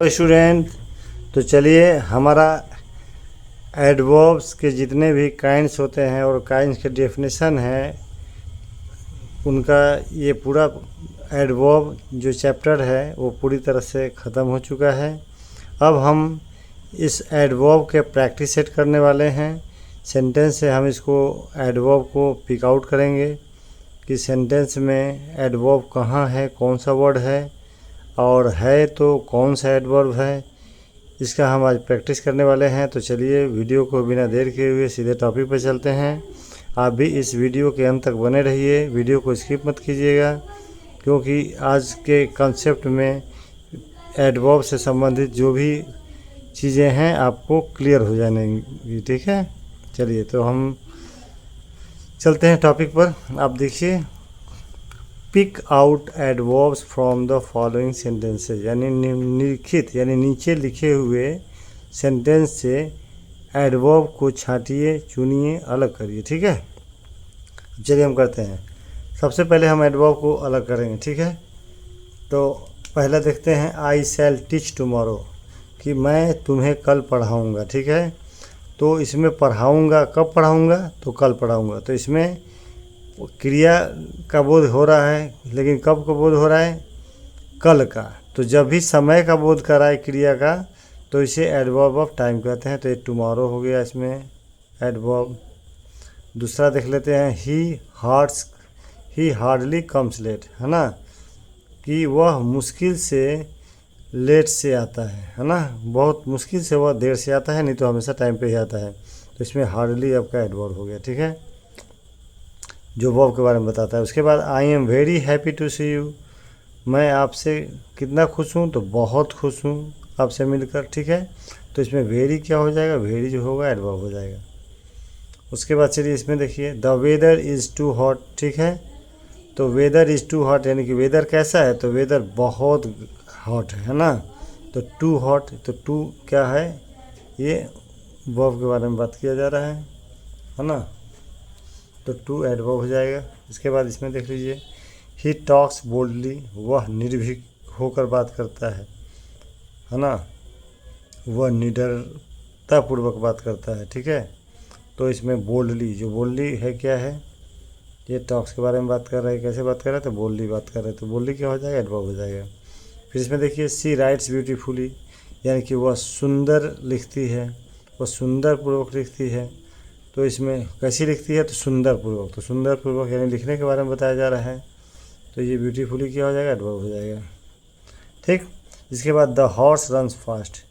Student, तो चलिए हमारा एडवर्ब्स के जितने भी काइंड्स होते हैं और काइंड्स के डेफिनेशन है उनका ये पूरा एडवर्ब जो चैप्टर है वो पूरी तरह से ख़त्म हो चुका है। अब हम इस एडवर्ब के प्रैक्टिस सेट करने वाले हैं। सेंटेंस से हम इसको एडवर्ब को पिक आउट करेंगे कि सेंटेंस में एडवर्ब कहाँ है, कौन सा वर्ड है और है तो कौन सा एडवर्ब है, इसका हम आज प्रैक्टिस करने वाले हैं। तो चलिए वीडियो को बिना देर किए हुए सीधे टॉपिक पर चलते हैं। आप भी इस वीडियो के अंत तक बने रहिए, वीडियो को स्किप मत कीजिएगा, क्योंकि आज के कंसेप्ट में एडवर्ब से संबंधित जो भी चीज़ें हैं आपको क्लियर हो जाएंगी। ठीक है, चलिए तो हम चलते हैं टॉपिक पर। आप देखिए, pick out adverbs from the following sentences, यानी निम्नलिखित यानी नीचे लिखे हुए सेंटेंस से एडवर्ब को छांटिए, चुनिए, अलग करिए। ठीक है, चलिए हम करते हैं। सबसे पहले हम एडवर्ब को अलग करेंगे। ठीक है, तो पहला देखते हैं, आई शैल टीच टुमारो, कि मैं तुम्हें कल पढ़ाऊँगा। ठीक है, तो इसमें पढ़ाऊँगा कब पढ़ाऊँगा, तो कल पढ़ाऊँगा। तो इसमें क्रिया का बोध हो रहा है, लेकिन कब का बोध हो रहा है, कल का। तो जब भी समय का बोध कराए क्रिया का तो इसे एडवर्ब ऑफ टाइम कहते हैं। तो ये टुमारो हो गया इसमें एडवर्ब। दूसरा देख लेते हैं, ही हार्डली कम्स लेट, है ना, कि वह मुश्किल से लेट से आता है ना, बहुत मुश्किल से वह देर से आता है, नहीं तो हमेशा टाइम पे ही आता है। तो इसमें हार्डली आपका एडवर्ब हो गया। ठीक है, जो वर्ब के बारे में बताता है। उसके बाद, I am very happy to see you, मैं आपसे कितना खुश हूँ, तो बहुत खुश हूँ आपसे मिलकर। ठीक है, तो इसमें वेरी क्या हो जाएगा, वेरी जो होगा एडवर्ब हो जाएगा। उसके बाद चलिए इसमें देखिए, the weather is too hot. ठीक है, तो वेदर इज़ टू हॉट यानी कि वेदर कैसा है, तो वेदर बहुत हॉट है ना। तो टू हॉट, तो टू क्या है, ये वर्ब के बारे में बात किया जा रहा है ना, तो टू एडवर्ब हो जाएगा। इसके बाद इसमें देख लीजिए, ही टॉक्स बोल्डली, वह निर्भीक होकर बात करता है ना, वह निडरतापूर्वक बात करता है। ठीक है, तो इसमें बोल्डली, जो बोल्डली है क्या है, ये टॉक्स के बारे में बात कर रहा है, कैसे बात कर रहा है, तो बोल्डली बात कर रहा है, तो बोल्डली क्या हो जाएगा, एडवर्ब हो जाएगा। फिर इसमें देखिए, सी राइट्स ब्यूटीफुली, यानी कि वह सुंदर लिखती है, वह सुंदरपूर्वक लिखती है। तो इसमें कैसी लिखती है, तो सुंदरपूर्वक, तो सुंदरपूर्वक यानी लिखने के बारे में बताया जा रहा है। तो ये ब्यूटीफुली क्या हो जाएगा, एडवर्ब हो जाएगा। ठीक, इसके बाद, द हॉर्स रन्स फास्ट,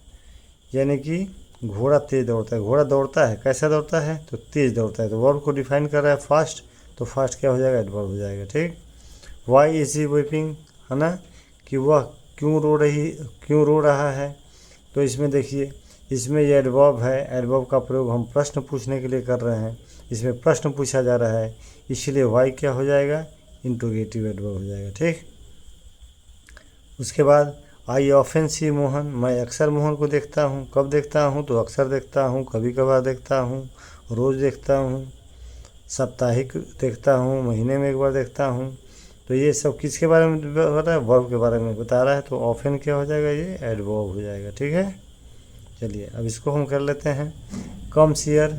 यानी कि घोड़ा तेज़ दौड़ता है। घोड़ा दौड़ता है, कैसा दौड़ता है, तो तेज़ दौड़ता है। तो वर्ब को डिफाइन कर रहा है फास्ट, तो फास्ट क्या हो जाएगा, एडवर्ब हो जाएगा। ठीक, वाई इज ही वीपिंग, है ना, कि वह क्यों रो रहा है। तो इसमें देखिए, इसमें ये एडवर्ब है, एडवर्ब का प्रयोग हम प्रश्न पूछने के लिए कर रहे हैं, इसमें प्रश्न पूछा जा रहा है, इसलिए वाई क्या हो जाएगा, इंट्रोगेटिव एडवर्ब हो जाएगा। ठीक, उसके बाद, आई ऑफन सी मोहन, मैं अक्सर मोहन को देखता हूँ। कब देखता हूँ, तो अक्सर देखता हूँ, कभी कभार देखता हूँ, रोज़ देखता हूँ, साप्ताहिक देखता हूँ, महीने में एक बार देखता हूँ। तो ये सब किसके बारे में बता रहा है, वर्ब के बारे में बता रहा है। तो ऑफन क्या हो जाएगा, ये एडवर्ब हो जाएगा। ठीक है, चलिए अब इसको हम कर लेते हैं। कम हियर,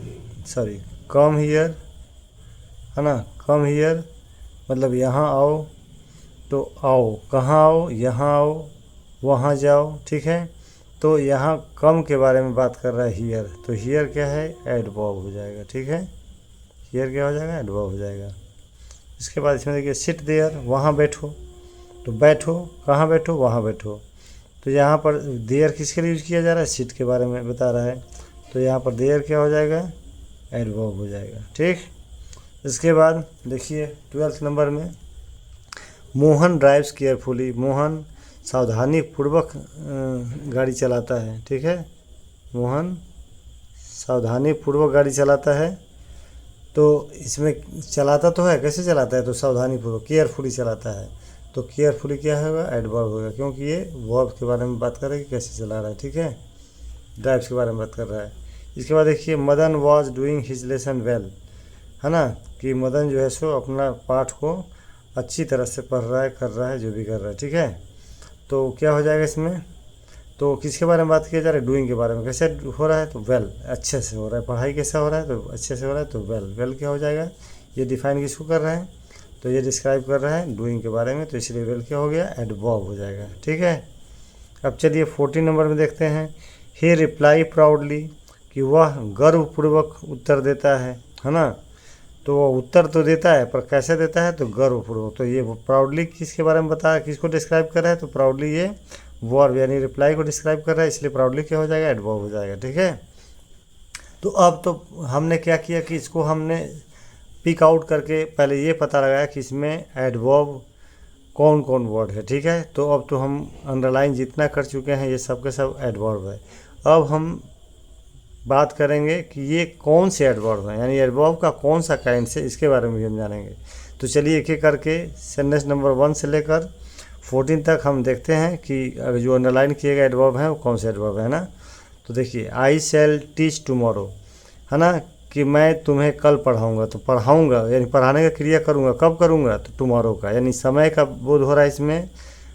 है ना, कम हियर मतलब यहाँ आओ, तो आओ, कहाँ आओ, यहाँ आओ, वहाँ जाओ। ठीक है, तो यहाँ कम के बारे में बात कर रहा है, हियर, तो हियर क्या है, एडवर्ब हो जाएगा। ठीक है, हियर क्या हो जाएगा, एडवर्ब हो जाएगा। इसके बाद इसमें देखिए, सिट देयर, वहाँ बैठो, तो बैठो, कहाँ बैठो, वहाँ बैठो। तो यहाँ पर देयर किसके लिए यूज़ किया जा रहा है, सीट के बारे में बता रहा है, तो यहाँ पर देयर क्या हो जाएगा, एडवर्ब हो जाएगा। ठीक, इसके बाद देखिए 12th नंबर में, मोहन ड्राइव्स केयरफुली, मोहन सावधानी पूर्वक गाड़ी चलाता है। ठीक है, मोहन सावधानी पूर्वक गाड़ी चलाता है। तो इसमें चलाता तो है, कैसे चलाता है, तो सावधानी पूर्वक, केयरफुली चलाता है। तो केयरफुली क्या होगा, एडवर्ब होगा, क्योंकि ये वर्ब के बारे में बात कर रहा है कि कैसे चला रहा है। ठीक है, ड्राइव्स के बारे में बात कर रहा है। इसके बाद देखिए, Madan was doing his lesson well, है ना, कि मदन जो है सो अपना पाठ को अच्छी तरह से पढ़ रहा है, कर रहा है, जो भी कर रहा है। ठीक है, तो क्या हो जाएगा इसमें, तो किसके बारे में बात किया जा रहा है? डूइंग के बारे में। कैसे हो रहा है? तो वेल, अच्छे से हो रहा है। पढ़ाई कैसा हो रहा है? तो अच्छे से हो रहा है। तो वेल, वेल क्या हो जाएगा? ये डिफाइन किसको कर रहे हैं? तो ये डिस्क्राइब कर रहा है डूइंग के बारे में, तो इसलिए वेल क्या हो गया? एडवर्ब हो जाएगा। ठीक है। अब चलिए 14 नंबर में देखते हैं। ही रिप्लाई प्राउडली, कि वह गर्वपूर्वक उत्तर देता है ना। तो वो उत्तर तो देता है, पर कैसे देता है? तो गर्वपूर्वक। तो ये प्राउडली किसके बारे में बता, किसको डिस्क्राइब कर रहा है? तो प्राउडली ये वर्ब यानी रिप्लाई को डिस्क्राइब कर रहा है, इसलिए प्राउडली क्या हो जाएगा? एडवर्ब हो जाएगा। ठीक है। तो अब तो हमने क्या किया कि इसको हमने पिक आउट करके पहले ये पता लगाया कि इसमें एडवर्ब कौन कौन वर्ड है। ठीक है। तो अब तो हम अंडरलाइन जितना कर चुके हैं, ये सब के सब एडवर्ब है। अब हम बात करेंगे कि ये कौन से एडवर्ब हैं, यानी एडवर्ब का कौन सा काइंड से, इसके बारे में भी हम जानेंगे। तो चलिए एक एक करके सेंटेंस नंबर 1 से लेकर 14 तक हम देखते हैं कि जो अंडरलाइन किए गए एडवर्ब हैं वो कौन से एडवर्ब है ना। तो देखिए, आई शैल टीच टुमारो, है ना, कि मैं तुम्हें कल पढ़ाऊँगा। तो पढ़ाऊँगा यानी पढ़ाने का क्रिया करूँगा, कब करूँगा? तो टुमारो का, यानी समय का बोध हो रहा है इसमें,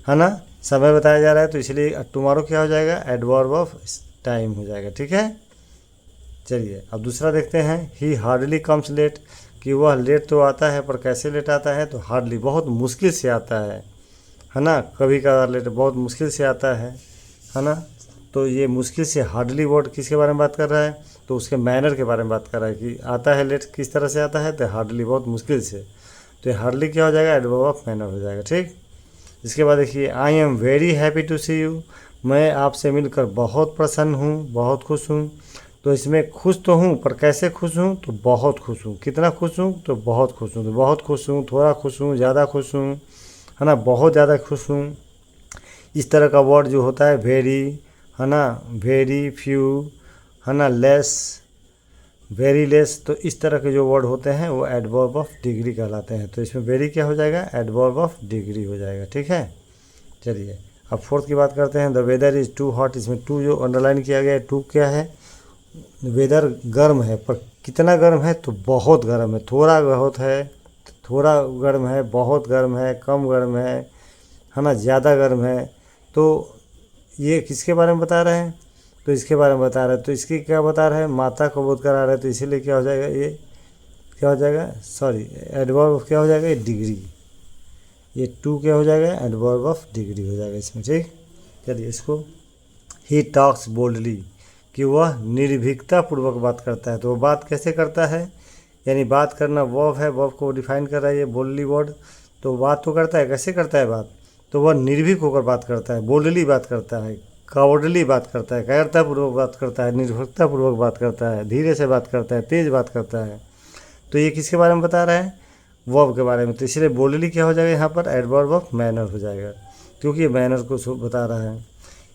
है ना, समय बताया जा रहा है, तो इसलिए टुमारो क्या हो जाएगा? एडवर्ब ऑफ टाइम हो जाएगा। ठीक है। चलिए अब दूसरा देखते हैं। ही हार्डली कम्स लेट, कि वह लेट तो आता है, पर कैसे लेट आता है? तो हार्डली, बहुत मुश्किल से आता है ना। कभी कभार लेट बहुत मुश्किल से आता है ना। तो ये मुश्किल से हार्डली वर्ड किसके बारे में बात कर रहा है? तो उसके मैनर के बारे में बात कर रहा है कि आता है लेट, किस तरह से आता है? तो हार्डली, बहुत मुश्किल से। तो ये हार्डली क्या हो जाएगा? एडवर्ब ऑफ मैनर हो जाएगा। ठीक। इसके बाद देखिए, I am very happy to see you, मैं आपसे मिलकर बहुत प्रसन्न हूँ, बहुत खुश हूँ। तो इसमें खुश तो हूँ, पर कैसे खुश हूँ? तो बहुत खुश हूँ। कितना खुश हूँ? तो बहुत खुश हूँ। तो बहुत खुश हूँ, थोड़ा खुश हूँ, ज़्यादा खुश हूँ, है ना, बहुत ज़्यादा खुश हूँ। इस तरह का वर्ड जो होता है वेरी, है ना, वेरी फ्यू, है ना, लेस, वेरी लेस, तो इस तरह के जो वर्ड होते हैं वो एडवर्ब ऑफ डिग्री कहलाते हैं। तो इसमें वेरी क्या हो जाएगा? एडवर्ब ऑफ डिग्री हो जाएगा। ठीक है। चलिए अब 4th की बात करते हैं। The weather is too hot, इसमें टू जो अंडरलाइन किया गया है, टू क्या है? वेदर गर्म है, पर कितना गर्म है? तो बहुत गर्म है। थोड़ा बहुत है, थोड़ा गर्म है, बहुत गर्म है, कम गर्म है ना, ज़्यादा गर्म है। तो ये किसके बारे में बता रहे हैं? तो इसके बारे में बता रहे हैं। तो इसकी क्या बता रहे हैं? मात्रा को बोध करा रहे हैं। तो इसीलिए क्या हो जाएगा? ये क्या हो जाएगा? सॉरी, एडवर्ब क्या हो जाएगा? ये डिग्री, ये टू क्या हो जाएगा? एडवर्ब ऑफ डिग्री हो जाएगा इसमें। ठीक। चलिए इसको, ही टॉक्स बोल्डली, कि वह निर्भीकता पूर्वक बात करता है। तो वो बात कैसे करता है? यानी बात करना वर्ब है, वर्ब को डिफाइन कर रहा है ये बोल्डली वर्ड। तो बात तो करता है, कैसे करता है बात? तो वह निर्भीक होकर बात करता है, बोल्डली बात करता है, कावर्डली बात करता है, कायरतापूर्वक बात करता है, निर्भीकतापूर्वक बात करता है, धीरे से बात करता है, तेज़ बात करता है। तो ये किसके बारे में बता रहा है? वर्ब के बारे में। तो इसलिए बोल्डली क्या हो जाएगा यहाँ पर? एडवर्ब ऑफ मैनर हो जाएगा, क्योंकि ये मैनर को बता रहा है।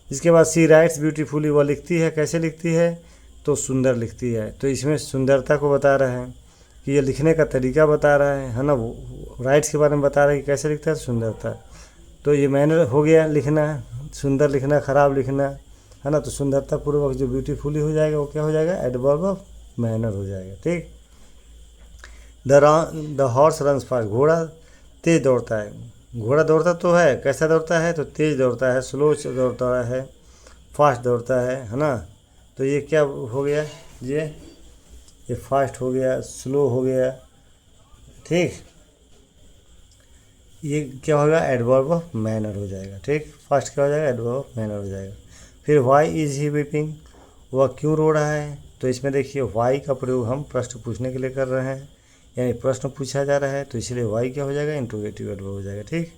इसके बाद सी राइट्स ब्यूटीफुली, वह लिखती है, कैसे लिखती है? तो सुंदर लिखती है। तो इसमें सुंदरता को बता रहा है कि ये लिखने का तरीका बता रहा है ना। वो राइट्स के बारे में बता रहा है कि कैसे लिखता है? सुंदरता। तो ये मैनर हो गया, लिखना, सुंदर लिखना, ख़राब लिखना, है ना। तो सुंदरता पूर्वक जो ब्यूटीफुली हो जाएगा वो क्या हो जाएगा? एडवर्ब ऑफ मैनर हो जाएगा। ठीक। द हॉर्स रन्स फास्ट, घोड़ा तेज़ दौड़ता है। घोड़ा दौड़ता तो है, कैसा दौड़ता है? तो तेज़ दौड़ता है, स्लो दौड़ता है, फास्ट दौड़ता है ना। तो ये क्या हो गया? ये फास्ट हो गया, स्लो हो गया। ठीक। ये क्या होगा? एडवर्ब ऑफ मैनर हो जाएगा। ठीक। फास्ट क्या हो जाएगा? एडवर्ब ऑफ मैनर हो जाएगा। फिर वाई इज़ ही वीपिंग, वह क्यों रो रहा है? तो इसमें देखिए वाई का प्रयोग हम प्रश्न पूछने के लिए कर रहे हैं, यानी प्रश्न पूछा जा रहा है, तो इसलिए वाई क्या हो जाएगा? इंट्रोगेटिव एडवर्ब हो जाएगा। ठीक।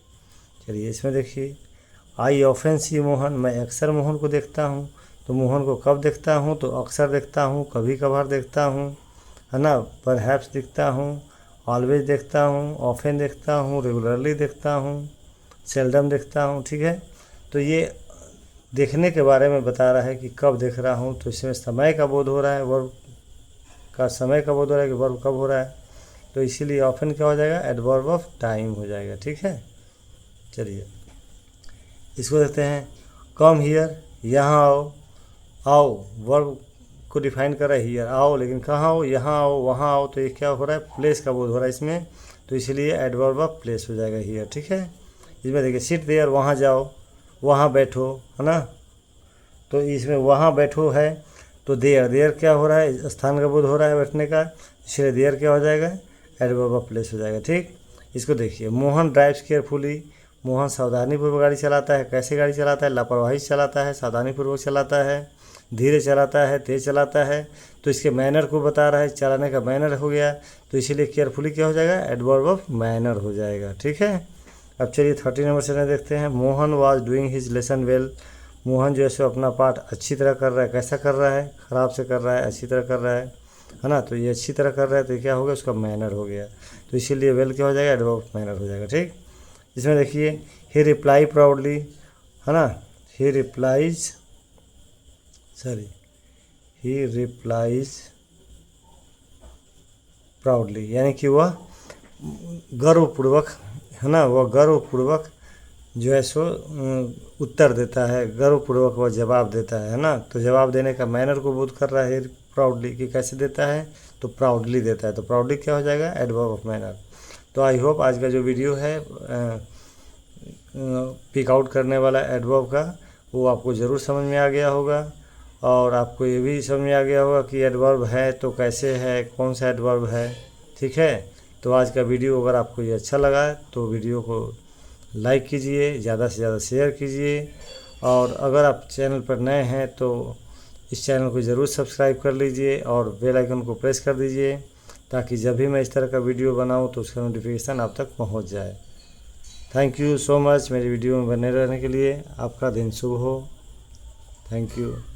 चलिए इसमें देखिए, आई ऑफन सी मोहन, मैं अक्सर मोहन को देखता हूँ। तो मोहन को कब देखता हूँ? तो अक्सर देखता हूँ, कभी कभार देखता हूँ, है ना, परहैप्स देखता हूँ, ऑलवेज देखता हूँ, ऑफन देखता हूँ, रेगुलरली देखता हूँ, सेल्डम देखता हूँ। ठीक है। तो ये देखने के बारे में बता रहा है कि कब देख रहा हूँ। तो इसमें समय का बोध हो रहा है, वर्ब का समय का बोध हो रहा है कि वर्ब कब हो रहा है। तो इसीलिए ऑफन क्या हो जाएगा? एडवर्ब ऑफ टाइम हो जाएगा। ठीक है। चलिए इसको देखते हैं। कम हियर, यहाँ आओ, आओ वर्ब को डिफाइन कर रहा है हियर, आओ, लेकिन कहाँ आओ? यहाँ आओ, वहाँ आओ। तो ये क्या हो रहा है? प्लेस का बोध हो रहा है इसमें, तो इसलिए एडवर्ब ऑफ प्लेस हो जाएगा हियर। ठीक है। इसमें देखिए, सिट देयर, वहाँ जाओ, वहाँ बैठो, है ना, तो इसमें वहाँ बैठो है तो देयर क्या हो रहा है, स्थान का बोध हो रहा है बैठने का, इसलिए देयर क्या हो जाएगा, एडवर्ब ऑफ प्लेस हो जाएगा। ठीक, इसको देखिए, मोहन ड्राइव्स केयरफुली, मोहन सावधानीपूर्वक गाड़ी चलाता है। कैसे गाड़ी चलाता है, लापरवाही से चलाता है, सावधानीपूर्वक चलाता है, धीरे चलाता है, तेज़ चलाता है। तो इसके मैनर को बता रहा है, चलाने का मैनर हो गया, तो इसीलिए केयरफुली क्या हो जाएगा, एडवर्ब ऑफ मैनर हो जाएगा। ठीक है, अब चलिए 30 नंबर से देखते हैं। Mohan was doing his lesson well, Mohan जो है सो अपना पाठ अच्छी तरह कर रहा है। कैसा कर रहा है, ख़राब से कर रहा है, अच्छी तरह कर रहा है ना। तो ये अच्छी तरह कर रहा है तो क्या हो गया, उसका मैनर हो गया, तो इसीलिए वेल क्या हो जाएगा, एडवर्ब ऑफ मैनर हो जाएगा। ठीक, इसमें देखिए, ही रिप्लाई प्राउडली, है ना, ही रिप्लाइज प्राउडली, यानी कि वह गर्वपूर्वक, है ना, वह गर्वपूर्वक जो है सो उत्तर देता है, गर्वपूर्वक वह जवाब देता है ना। तो जवाब देने का मैनर को बोध कर रहा है प्राउडली, कि कैसे देता है, तो प्राउडली देता है। तो प्राउडली क्या हो जाएगा, एडवर्ब ऑफ मैनर। तो आई होप आज का जो वीडियो है पिक आउट करने वाला एडवर्ब का, वो आपको ज़रूर समझ में आ गया होगा, और आपको ये भी समझ में आ गया होगा कि एडवर्ब है तो कैसे है, कौन सा एडवर्ब है। ठीक है, तो आज का वीडियो अगर आपको ये अच्छा लगा तो वीडियो को लाइक कीजिए, ज़्यादा से ज़्यादा शेयर कीजिए, और अगर आप चैनल पर नए हैं तो इस चैनल को ज़रूर सब्सक्राइब कर लीजिए और बेल आइकन को प्रेस कर दीजिए, ताकि जब भी मैं इस तरह का वीडियो बनाऊं तो उसका नोटिफिकेशन आप तक पहुंच जाए। थैंक यू सो मच मेरी वीडियो में बने रहने के लिए। आपका दिन शुभ हो। Thank you.